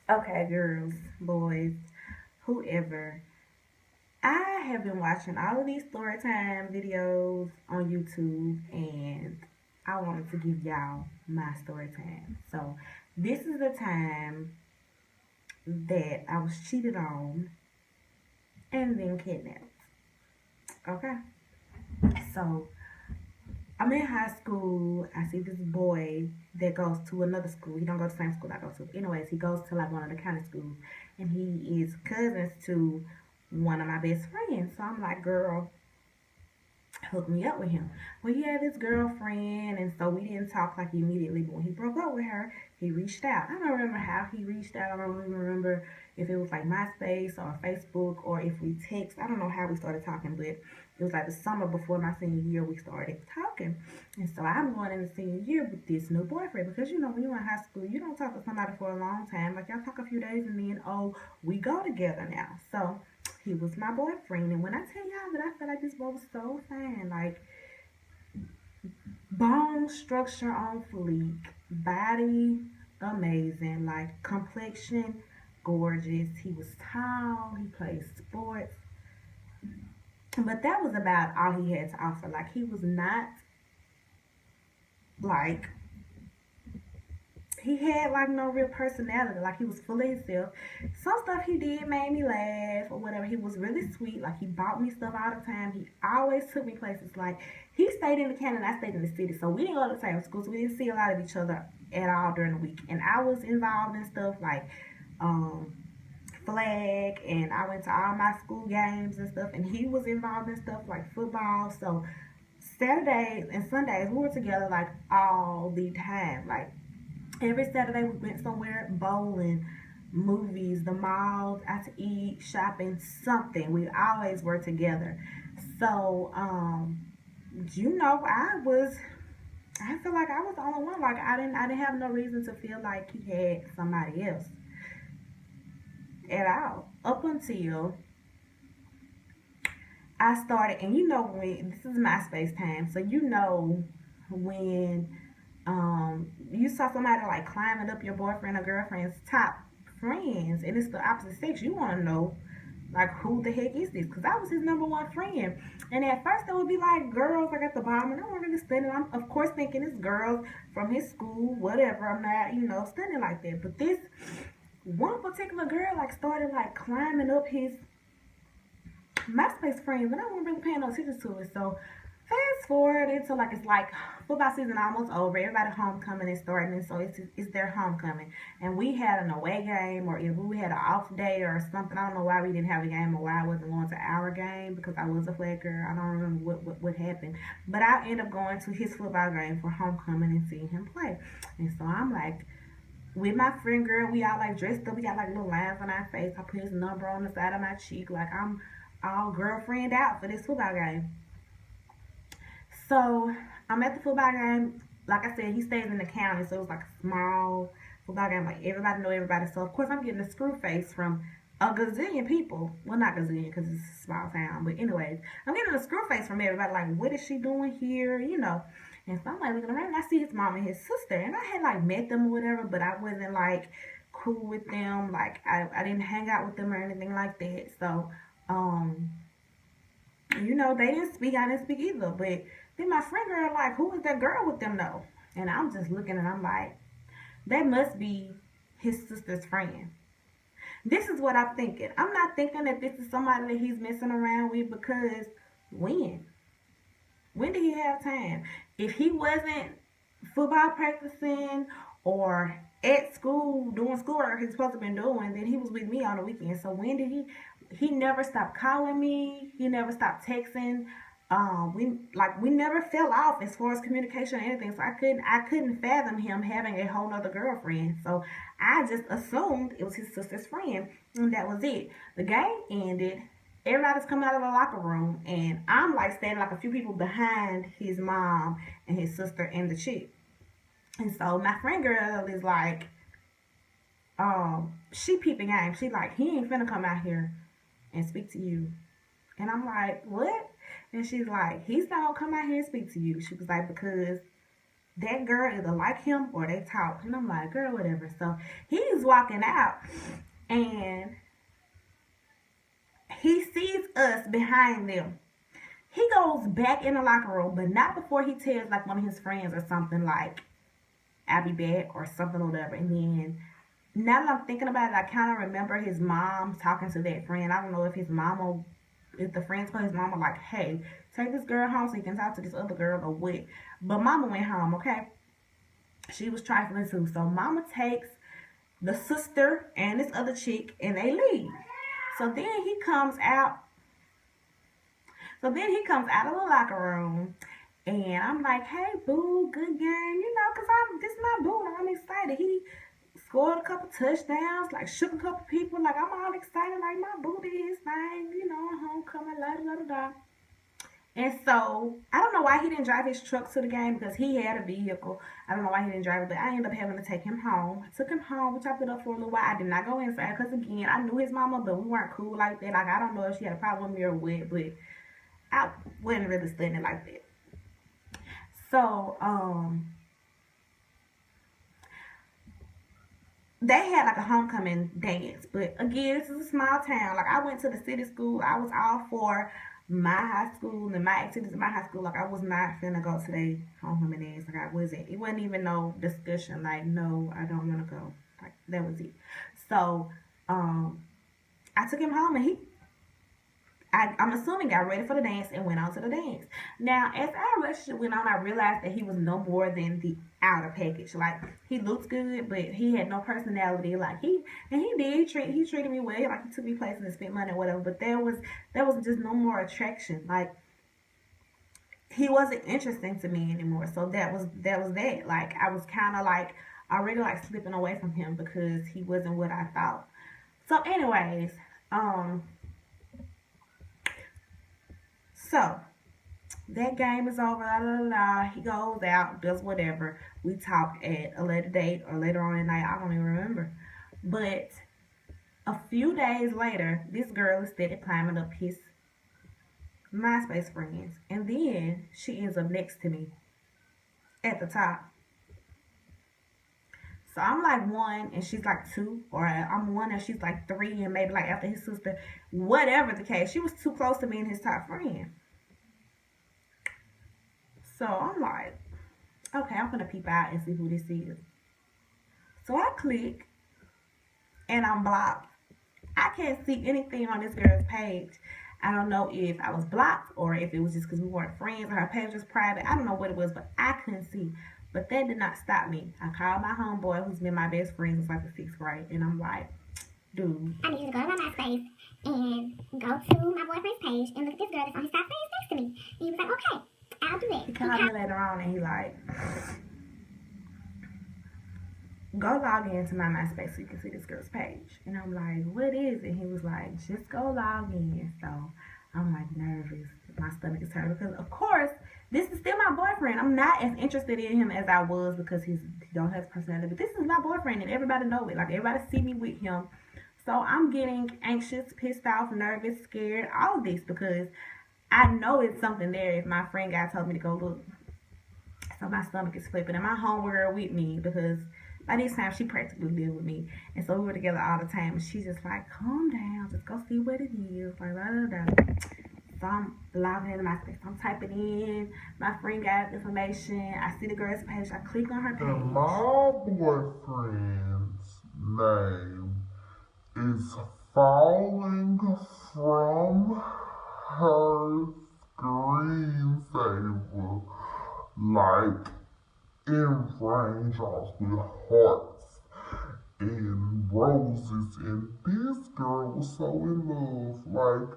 Okay, girls, boys, whoever. I have been watching all of these story time videos on YouTube and I wanted to give y'all my story time. So, this is the time that I was cheated on and then kidnapped. Okay? So, I'm in high school. I see this boy that goes to another school. He don't go to the same school I go to. Anyways, he goes to like one of the county schools, and he is cousins to one of my best friends. So I'm like, girl, hook me up with him. Well, he had this girlfriend, and so we didn't talk like immediately. But when he broke up with her, he reached out. I don't remember how he reached out. I don't even remember if it was like MySpace or Facebook or if we text. I don't know how we started talking, but it was like the summer before my senior year we started talking. And so I'm going into senior year with this new boyfriend because you know when you're in high school, you don't talk to somebody for a long time. Like y'all talk a few days and then we go together now. So he was my boyfriend, and when I tell y'all that I feel like this boy was so fine, like bone structure on fleek, body amazing, like complexion gorgeous. He was tall. He played sports, but that was about all he had to offer. Like he was not like he had like no real personality. Like he was full of himself. Some stuff he did made me laugh or whatever. He was really sweet. Like he bought me stuff all the time. He always took me places. Like he stayed in the county and I stayed in the city. So we didn't go to the same schools. We didn't see a lot of each other at all during the week. And I was involved in stuff like um flag and I went to all my school games and stuff and he was involved in stuff like football. So Saturdays and Sundays we were together like all the time. Like every Saturday we went somewhere, bowling, movies, the mall, out to eat, shopping, something. We always were together. So, I feel like I was the only one. Like I didn't have no reason to feel like he had somebody else at all. Up until I started, and you know when this is MySpace time, so you know when you saw somebody like climbing up your boyfriend or girlfriend's top friends and it's the opposite sex, you want to know like who the heck is this? Because I was his number one friend, and at first it would be like girls like at the bottom, and I wasn't really studying. I'm of course thinking it's girls from his school, whatever. I'm not studying like that, but this one particular girl like started like climbing up his MySpace friends, and I wasn't really paying no attention to it. So fast forward into like it's like football season almost over. Everybody homecoming is starting, and so it's their homecoming. And we had an away game, or if we had an off day or something. I don't know why we didn't have a game, or why I wasn't going to our game because I was a flag girl. I don't remember what happened, but I ended up going to his football game for homecoming and seeing him play. And so I'm like with my friend girl, we all like dressed up. We got like little lines on our face. I put his number on the side of my cheek, like I'm all girlfriend out for this football game. So I'm at the football game. Like I said, he stays in the county, so it was like a small football game. Like everybody know everybody. So of course I'm getting a screw face from a gazillion people. Well, not gazillion because it's a small town, but anyways, I'm getting a screw face from everybody. Like, what is she doing here? And so I'm like looking around, and I see his mom and his sister, and I had like met them or whatever, but I wasn't like cool with them. Like I didn't hang out with them or anything like that. So um they didn't speak. I didn't speak either. But then my friend girl like, who is that girl with them though? And I'm just looking and I'm like, that must be his sister's friend. This is what I'm thinking. I'm not thinking that this is somebody that he's messing around with because when? When did he have time? If he wasn't football practicing or at school doing schoolwork he's supposed to be doing, then he was with me on the weekend. So when did he never stopped calling me. He never stopped texting. We never fell off as far as communication or anything. So I couldn't fathom him having a whole other girlfriend. So I just assumed it was his sister's friend, and that was it. The game ended. Everybody's coming out of the locker room, and I'm like standing like a few people behind his mom and his sister and the chick. And so my friend girl is like, she peeping game. She like, he ain't finna come out here and speak to you. And I'm like, what? And she's like, he's not gonna come out here and speak to you. She was like, because that girl either like him or they talk. And I'm like, girl, whatever. So he's walking out and he sees us behind them. He goes back in the locker room, but not before he tells like one of his friends or something like, I'll be back or something or whatever. And then now that I'm thinking about it, I kind of remember his mom talking to that friend. I don't know if his mama, if the friends told his mama like, hey, take this girl home so you can talk to this other girl or what. But mama went home, okay? She was trifling too. So mama takes the sister and this other chick and they leave. So then he comes out. So then he comes out of the locker room and I'm like, hey, boo, good game. You know, because this is my boo. I'm excited. He scored a couple touchdowns, like shook a couple people. Like, I'm all excited. Like, my boo did his thing, you know, homecoming, la da da da. And so, I don't know why he didn't drive his truck to the game because he had a vehicle. I don't know why he didn't drive it, but I ended up having to take him home. I took him home. We chopped it up for a little while. I did not go inside because, again, I knew his mama, but we weren't cool like that. Like, I don't know if she had a problem with me or what, but I wasn't really studying it like that. So, they had like a homecoming dance, but again, this is a small town. Like, I went to the city school. I was all for my high school and my activities in my high school. Like, I was not finna go to their homecoming dance. Like, I wasn't. It wasn't even no discussion. Like, no, I don't want to go. Like, that was it. So, I took him home and I'm assuming got ready for the dance and went on to the dance. Now, as our relationship went on, I realized that he was no more than the outer package. Like, he looks good, but he had no personality. Like, he treated me well. Like, he took me places and spent money or whatever. But there was just no more attraction. Like, he wasn't interesting to me anymore. So that was that. Like, I was kind of like already like slipping away from him because he wasn't what I thought. So, anyways, so that game is over. La, la, la. He goes out, does whatever. We talk at a later date or later on at night. I don't even remember. But a few days later, this girl is steady climbing up his MySpace friends, and then she ends up next to me at the top. So I'm like 1 and she's like 2, or I'm 1 and she's like 3, and maybe like after his sister, whatever the case. She was too close to me and his top friend. So I'm like, okay, I'm gonna peep out and see who this is. So I click and I'm blocked. I can't see anything on this girl's page. I don't know if I was blocked or if it was just because we weren't friends or her page was private. I don't know what it was, but I couldn't see. But that did not stop me. I called my homeboy, who's been my best friend since like the 6th grade, and I'm like, dude, I need you to go to my MySpace and go to my boyfriend's page and look at this girl that's on his top friends next to me. And he was like, okay, I'll do that. He called me later on and he like, go log into my MySpace so you can see this girl's page. And I'm like, what is it? He was like, just go log in. So I'm like nervous. My stomach is hurt because, of course, this is still my boyfriend. I'm not as interested in him as I was because he don't have personality. But this is my boyfriend and everybody know it. Like, everybody see me with him. So I'm getting anxious, pissed off, nervous, scared, all of this because I know it's something there if my friend guy told me to go look. So my stomach is flipping. And my homegirl with me because by this time she practically lived with me. And so we were together all the time. And she's just like, calm down. Just go see what it is. Like, blah, blah, blah. So I'm logging into my space. I'm typing in my friend guy's information. I see the girl's page. I click on her page. And my boyfriend's name is falling from her screensaver like in raindrops with hearts and roses. And this girl was so in love. Like,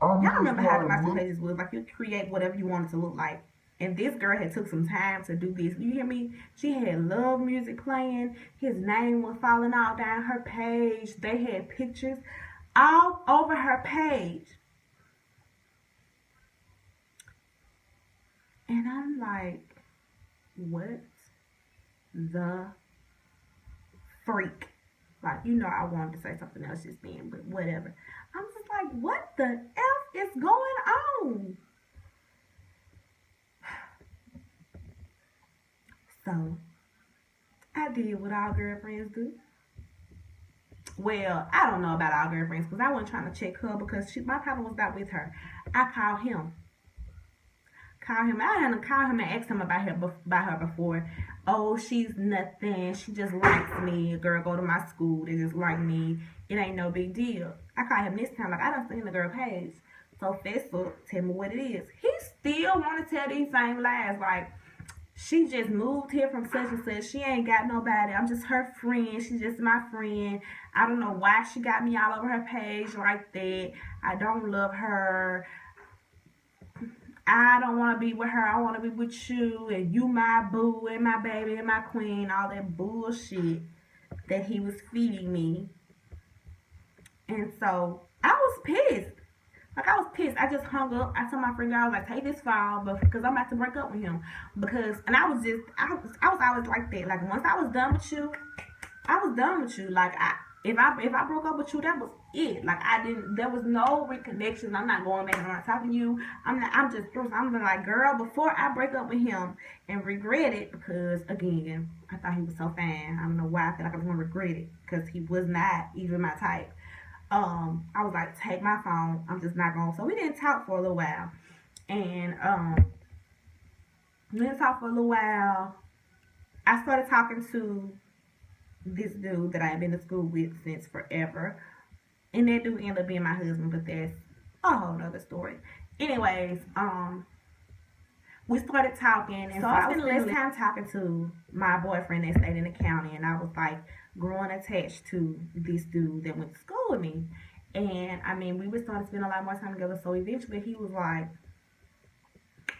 I'm Y'all just remember how the like, MySpace pages was like you create whatever you wanted to look like. And this girl had took some time to do this. You hear me? She had love music playing. His name was falling out down her page. They had pictures all over her page. And I'm like, what the freak? Like, you know, I wanted to say something else just then, but whatever. I'm just like, what the F is going on? So I did what all girlfriends do. Well, I don't know about all girlfriends because I wasn't trying to check her because my problem was not with her. I called him. I had to call him and ask him about her before. Oh, she's nothing. She just likes me. A girl go to my school. They just like me. It ain't no big deal. I called him this time like I done seen the girl page. So Facebook, tell me what it is. He still want to tell these same lies like she just moved here from such and such. She ain't got nobody. I'm just her friend. She's just my friend. I don't know why she got me all over her page like that. I don't love her. I don't want to be with her. I want to be with you. And you my boo and my baby and my queen. All that bullshit that he was feeding me. And so I was pissed. Like, I was pissed. I just hung up. I told my friend, I was like, take this phone, because I'm about to break up with him. And I was always like that. Like, once I was done with you, I was done with you. Like, if I broke up with you, that was it. Like, there was no reconnection. I'm not going back and I'm not talking to you. I'm just through. I'm like, girl, before I break up with him and regret it, because, again, I thought he was so fine. I don't know why I feel like I was going to regret it, because he was not even my type. I was like, take my phone. I'm just not going. So we didn't talk for a little while. And we didn't talk for a little while. I started talking to this dude that I had been to school with since forever. And that dude ended up being my husband, but that's a whole nother story. Anyways, we started talking, and so I spent less time talking to my boyfriend that stayed in the county, and I was like growing attached to this dude that went to school with me. And I mean, we were starting to spend a lot more time together. So eventually he was like,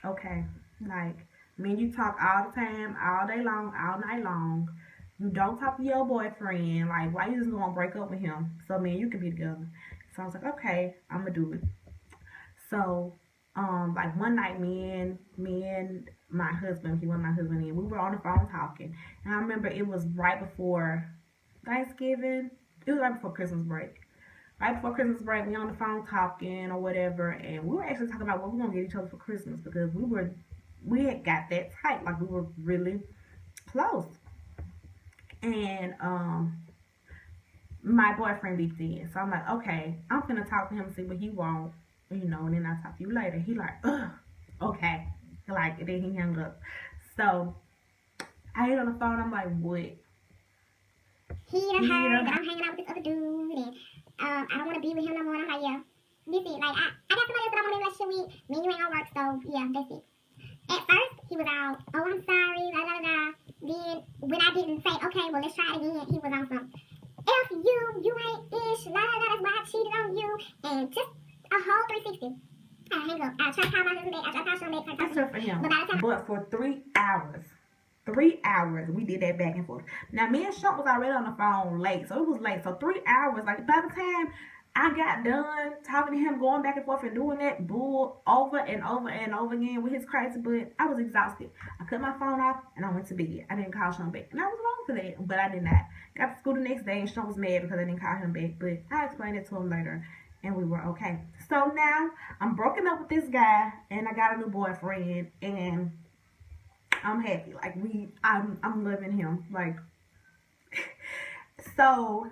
okay, like, me and you talk all the time, all day long, all night long. You don't talk to your boyfriend. Like, why you just gonna break up with him so me and you can be together? So I was like, okay, I'm gonna do it. So like one night, me and my husband, he wasn't my husband, and we were on the phone talking. And I remember it was right before Thanksgiving. It was right before Christmas break. Right before Christmas break, we on the phone talking or whatever, and we were actually talking about what we were gonna get each other for Christmas, because we had got that tight, like we were really close. And my boyfriend beat in, so I'm like, okay, I'm gonna talk to him and see what he wants. And then I'll talk to you later. He like, ugh, okay. Like, and then he hung up. So, I hit on the phone, I'm like, what? He done heard that I'm hanging out with this other dude, and I don't want to be with him no more. And I'm like, yeah, this is, like, I got somebody else that I want to be in a relationship with. Me and you ain't gonna work, so, yeah, that's it. At first, he was all, oh, I'm sorry, la la la. Then, when I didn't say, okay, well, let's try it again, he was on some, F you ain't ish, la la la, that's why I cheated on you, and just a whole 360. I hang up. I try to call my husband back. I try to call my husband back. I for him. But for 3 hours. 3 hours, we did that back and forth. Now, me and Sean was already on the phone late, so it was late. So 3 hours, like, by the time I got done talking to him, going back and forth and doing that bull over and over and over again with his crazy butt, I was exhausted. I cut my phone off and I went to bed. I didn't call Sean back. And I was wrong for that, but I did not. Got to school the next day and Sean was mad because I didn't call him back, but I explained it to him later and we were okay. So now I'm broken up with this guy and I got a new boyfriend and I'm happy. Like, I'm loving him. Like, so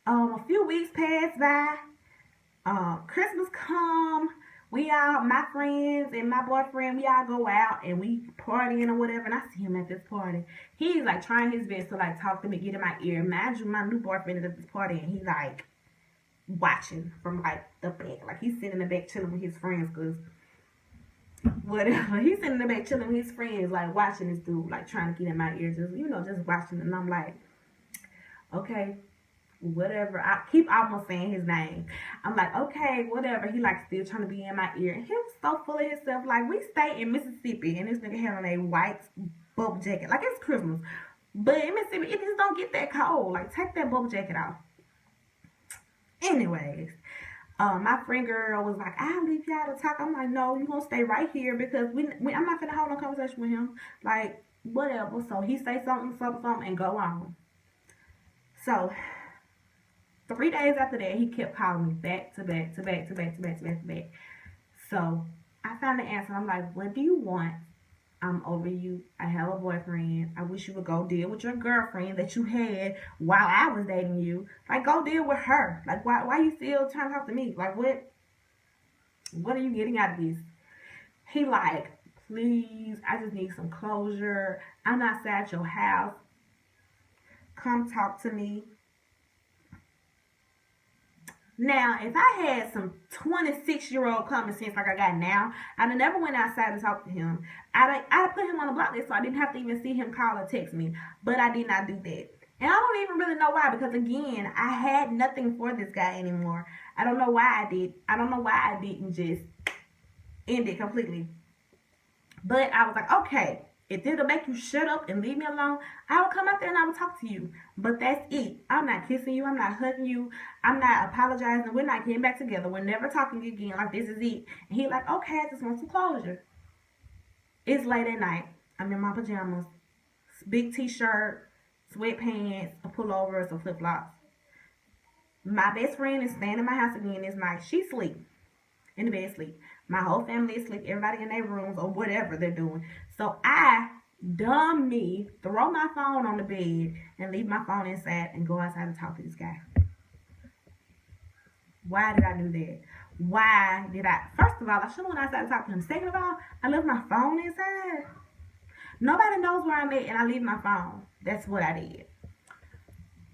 a few weeks passed by. Christmas come. We all, my friends and my boyfriend, we all go out and we partying or whatever. And I see him at this party. He's like trying his best to like talk to me, get in my ear. Mind you, my new boyfriend is at this party and he like watching from like the back. Like, he's sitting in the back chilling with his friends, cause whatever. He's sitting in the back chilling with his friends, like watching this dude, like trying to get in my ear, just watching. And I'm like, okay, whatever. I keep almost saying his name. I'm like, okay, whatever. He like still trying to be in my ear. And he was so full of himself. Like, we stay in Mississippi and this nigga had on a white bubble jacket. Like, it's Christmas. But in Mississippi, it just don't get that cold. Like, take that bubble jacket off. Anyways, my friend girl was like, I'll leave y'all to talk. I'm like, no, you gonna stay right here because I'm not gonna hold no conversation with him. Like, whatever. So he say something, and go on. So 3 days after that, he kept calling me back to back. So I found the answer. I'm like, what do you want? I'm over you. I have a boyfriend. I wish you would go deal with your girlfriend that you had while I was dating you. Like, go deal with her. Like, why you still trying to talk to me? Like, what are you getting out of this? He like, please, I just need some closure. I'm outside your house. Come talk to me. Now, if I had some 26-year-old common sense like I got now, I'd have never went outside to talk to him. I'd put him on the block list so I didn't have to even see him call or text me. But I did not do that. And I don't even really know why, because again, I had nothing for this guy anymore. I don't know why I did. I don't know why I didn't just end it completely. But I was like, okay, if it'll make you shut up and leave me alone, I will come out there and I will talk to you. But that's it. I'm not kissing you. I'm not hugging you. I'm not apologizing. We're not getting back together. We're never talking again. Like, this is it. And he like, okay, I just want some closure. It's late at night. I'm in my pajamas. Big t-shirt, sweatpants, a pullover, some flip-flops. My best friend is staying in my house again this night. She sleep. In the bed sleep. My whole family is asleep. Everybody in their rooms or whatever they're doing. So I, dumb me, throw my phone on the bed and leave my phone inside and go outside and talk to this guy. Why did I do that? Why did I? First of all, I should have went outside and talked to him. Second of all, I left my phone inside. Nobody knows where I'm at and I leave my phone. That's what I did.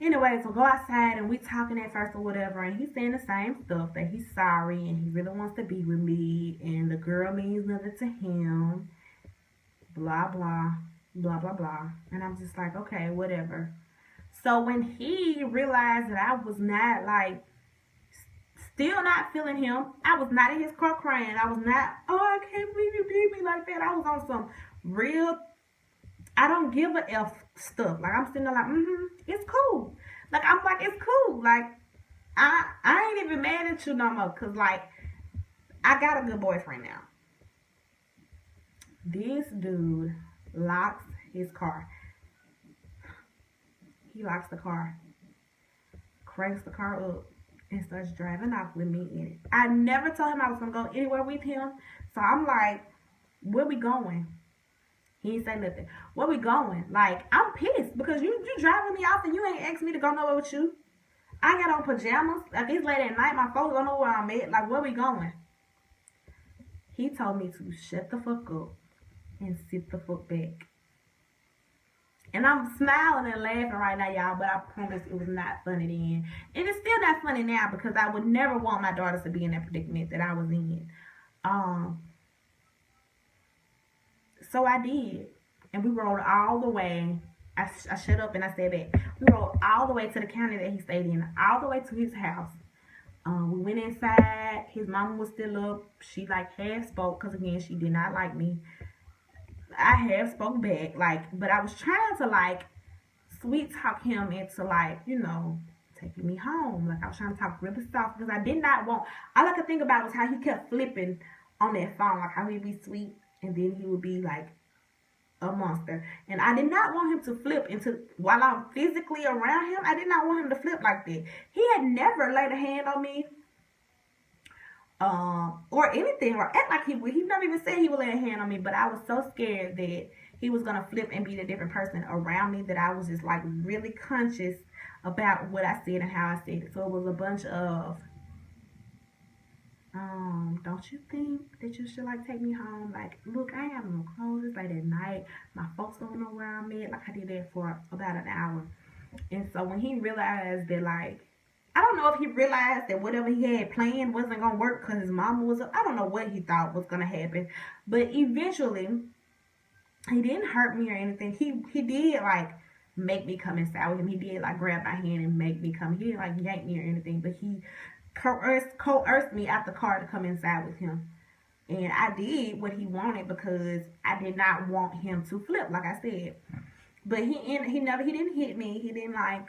Anyway, so go outside and we talking at first or whatever, and he's saying the same stuff, that he's sorry and he really wants to be with me and the girl means nothing to him, blah blah blah blah blah. And I'm just like, okay, whatever. So when he realized that I was not like, still not feeling him, I was not in his car crying. I was not, oh, I can't believe you did me like that. I was on some real, I don't give a F stuff. Like, I'm sitting there like, it's cool. Like, I'm like, it's cool. Like, I ain't even mad at you no more. Because, like, I got a good boyfriend now. This dude locks his car. He locks the car. Cranks the car up. And starts driving off with me in it. I never told him I was going to go anywhere with him. So, I'm like, where we going? He ain't say nothing. Where we going? Like, I'm pissed because you driving me off and you ain't asked me to go nowhere with you. I got on pajamas. Like, it's late at night. My folks don't know where I'm at. Like, where we going? He told me to shut the fuck up and sit the fuck back. And I'm smiling and laughing right now, y'all, but I promise it was not funny then. And it's still not funny now because I would never want my daughters to be in that predicament that I was in. So I did. And we rode all the way. I shut up and I said back. We rode all the way to the county that he stayed in. All the way to his house. We went inside. His mama was still up. She like half spoke because again, she did not like me. I half spoke back. Like, but I was trying to like sweet talk him into like, you know, taking me home. Like I was trying to talk really soft because I did not want, all I could think about was how he kept flipping on that phone. Like how he'd be sweet. And then he would be like a monster. And I did not want him to flip into, while I'm physically around him, I did not want him to flip like that. He had never laid a hand on me. Or anything, or act like he would. He never even said he would lay a hand on me, but I was so scared that he was going to flip and be the different person around me that I was just like really conscious about what I said and how I said it. So it was a bunch of, don't you think that you should like take me home? Like, look, I ain't have no clothes. It's late at night. My folks don't know where I'm at. Like, I did that for about an hour. And so when he realized that, like, I don't know if he realized that whatever he had planned wasn't going to work because his mama was up. I don't know what he thought was going to happen. But eventually, he didn't hurt me or anything. He did, like, make me come inside with him. He did, like, grab my hand and make me come. He didn't, like, yank me or anything. But he coerced me out the car to come inside with him. And I did what he wanted because I did not want him to flip, like I said. But he didn't hit me. He didn't, like,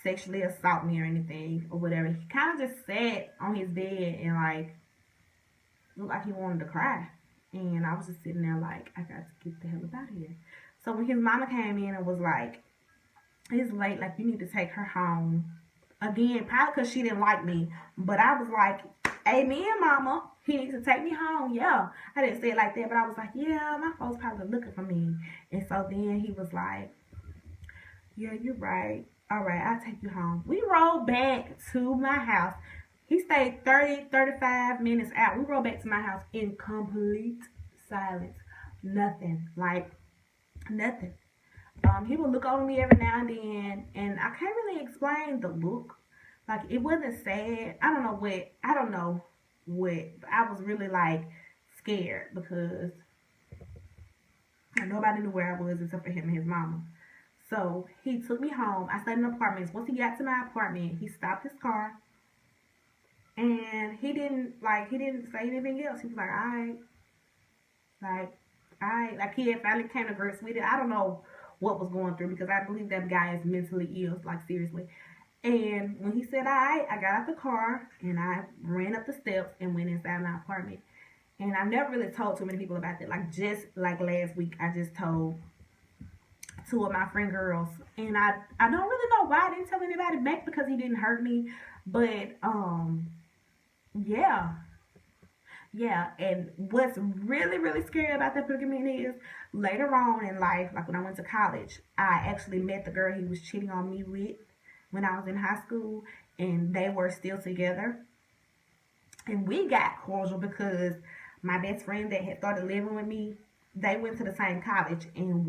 sexually assault me or anything or whatever. He kind of just sat on his bed and like looked like he wanted to cry. And I was just sitting there like, I got to get the hell up out of here. So when his mama came in and was like, it's late, like you need to take her home. Again, probably because she didn't like me. But I was like, amen, mama. he needs to take me home. Yeah, I didn't say it like that, but I was like, yeah, my folks probably looking for me. And so then he was like, yeah, you're right. All right, I'll take you home. We rolled back to my house. He stayed 30, 35 minutes out. We rolled back to my house in complete silence. Nothing. Like, nothing. He would look over me every now and then, and I can't really explain the look. Like, it wasn't sad. I don't know what. I don't know what. I was really, like, scared because nobody knew where I was except for him and his mama. So he took me home. I stayed in apartments. Once he got to my apartment, he stopped his car, and he didn't say anything else. He was like, all right, like he had finally came to grips with it. I don't know what was going through because I believe that guy is mentally ill, like seriously. And when he said, all right, I got out the car and I ran up the steps and went inside my apartment. And I never really told too many people about that. Like just like last week, I just told two of my friend girls, and I don't really know why I didn't tell anybody back because he didn't hurt me, but yeah. Yeah, and what's really, really scary about that predicament is later on in life, like when I went to college, I actually met the girl he was cheating on me with when I was in high school, and they were still together. And we got cordial because my best friend that had started living with me, they went to the same college and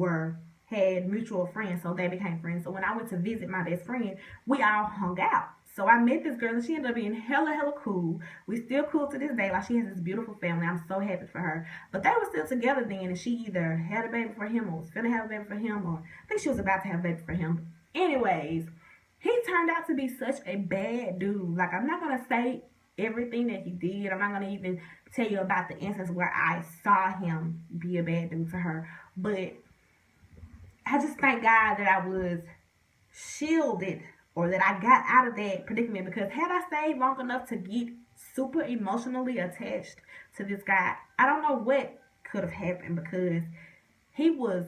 had mutual friends, so they became friends. So when I went to visit my best friend, we all hung out. So I met this girl and she ended up being hella cool. We still cool to this day. Like she has this beautiful family. I'm so happy for her. But they were still together then, and she either had a baby for him or was finna have a baby for him, or I think she was about to have a baby for him. Anyways, he turned out to be such a bad dude. Like, I'm not gonna say everything that he did. I'm not gonna even tell you about the instance where I saw him be a bad dude to her. But I just thank God that I was shielded, or that I got out of that predicament, because had I stayed long enough to get super emotionally attached to this guy, I don't know what could have happened, because he was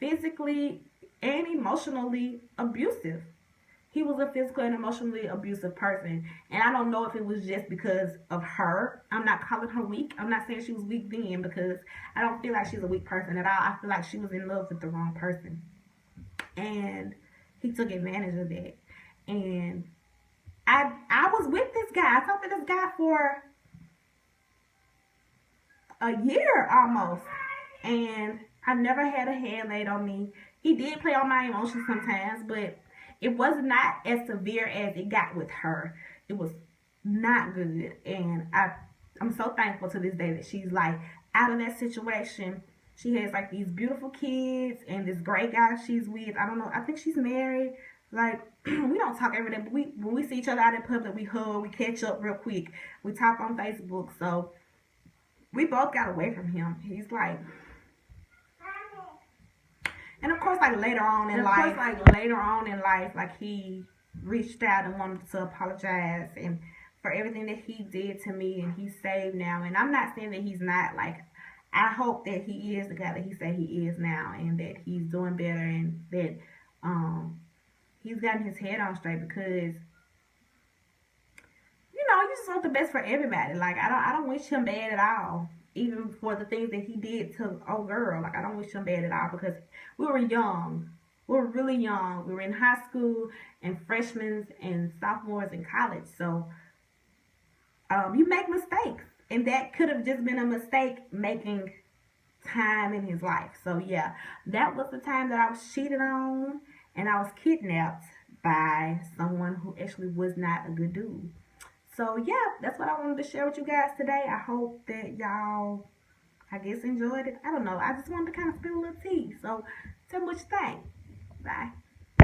physically and emotionally abusive. He was a physical and emotionally abusive person. And I don't know if it was just because of her. I'm not calling her weak. I'm not saying she was weak then, because I don't feel like she's a weak person at all. I feel like she was in love with the wrong person. And he took advantage of that. And I was with this guy. I talked to this guy for a year almost. And I never had a hand laid on me. He did play on my emotions sometimes, but it was not as severe as it got with her. It was not good. And I'm so thankful to this day that she's like out of that situation. She has like these beautiful kids and this great guy she's with. I don't know. I think she's married. Like, we don't talk every day, but when we see each other out in public, we hug, we catch up real quick. We talk on Facebook. So we both got away from him. He's like, and of course, like later on in life, like he reached out and wanted to apologize and for everything that he did to me, and he's saved now. And I'm not saying that he's not. Like, I hope that he is the guy that he said he is now, and that he's doing better, and that he's gotten his head on straight, because you just want the best for everybody. Like, I don't wish him bad at all. Even for the things that he did to old girl. Like, I don't wish him bad at all, because we were young. We were really young. We were in high school and freshmen and sophomores in college. So, you make mistakes. And that could have just been a mistake making time in his life. So, yeah, that was the time that I was cheated on and I was kidnapped by someone who actually was not a good dude. So, yeah, that's what I wanted to share with you guys today. I hope that y'all, I guess, enjoyed it. I don't know. I just wanted to kind of spill a little tea. So, tell me what you think. Bye.